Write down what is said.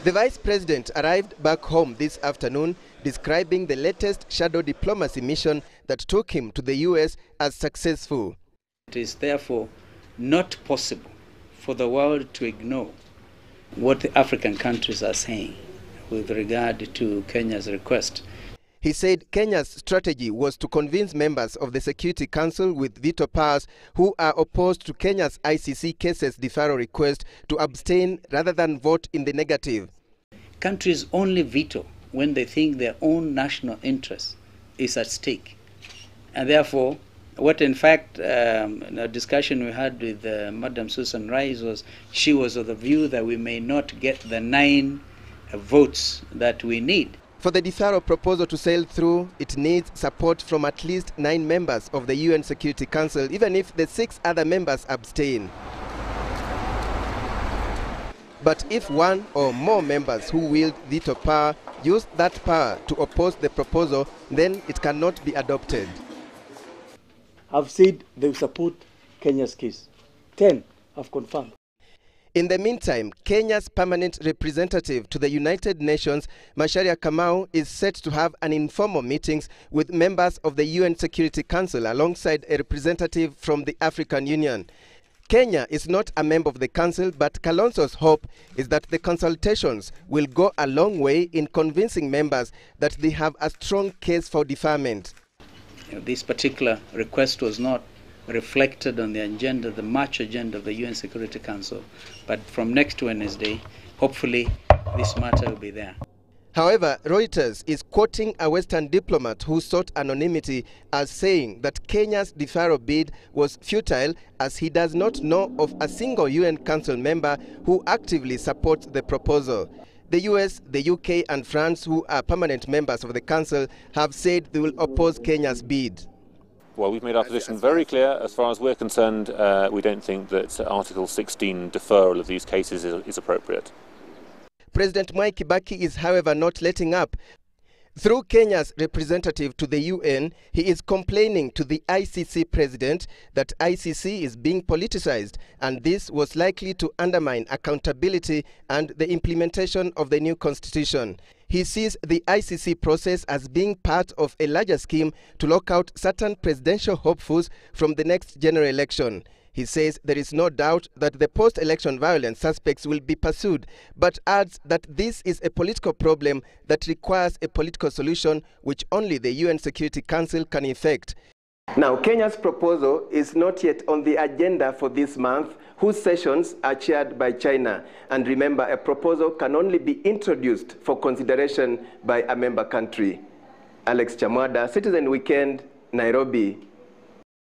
The Vice President arrived back home this afternoon, describing the latest shadow diplomacy mission that took him to the US as successful. It is therefore not possible for the world to ignore what the African countries are saying with regard to Kenya's request. He said Kenya's strategy was to convince members of the Security Council with veto powers who are opposed to Kenya's ICC cases deferral request to abstain rather than vote in the negative. Countries only veto when they think their own national interest is at stake. And therefore, what in fact, a discussion we had with Madam Susan Rice was, she was of the view that we may not get the 9 votes that we need. For the deferral proposal to sail through, it needs support from at least 9 members of the UN Security Council, even if the 6 other members abstain. But if one or more members who wield veto power use that power to oppose the proposal, then it cannot be adopted. Have said they will support Kenya's case. 10 have confirmed. In the meantime, Kenya's permanent representative to the United Nations Macharia Kamau is set to have an informal meetings with members of the UN Security Council alongside a representative from the African Union. Kenya is not a member of the council, but Kalonzo's hope is that the consultations will go a long way in convincing members that they have a strong case for deferment. This particular request was not reflected on the agenda, the March agenda of the UN Security Council, but from next Wednesday, hopefully this matter will be there. However, Reuters is quoting a Western diplomat who sought anonymity as saying that Kenya's deferral bid was futile as he does not know of a single UN Council member who actively supports the proposal. The US, the UK and France, who are permanent members of the Council, have said they will oppose Kenya's bid. Well, we've made our position very clear. As far as we're concerned, we don't think that Article 16 deferral of these cases is appropriate. President Mwai Kibaki is, however, not letting up. Through Kenya's representative to the UN, he is complaining to the ICC president that ICC is being politicized, and this was likely to undermine accountability and the implementation of the new constitution. He sees the ICC process as being part of a larger scheme to lock out certain presidential hopefuls from the next general election. He says there is no doubt that the post-election violence suspects will be pursued, but adds that this is a political problem that requires a political solution which only the UN Security Council can effect. Now, Kenya's proposal is not yet on the agenda for this month, whose sessions are chaired by China. And remember, a proposal can only be introduced for consideration by a member country. Alex Chamwada, Citizen Weekend, Nairobi.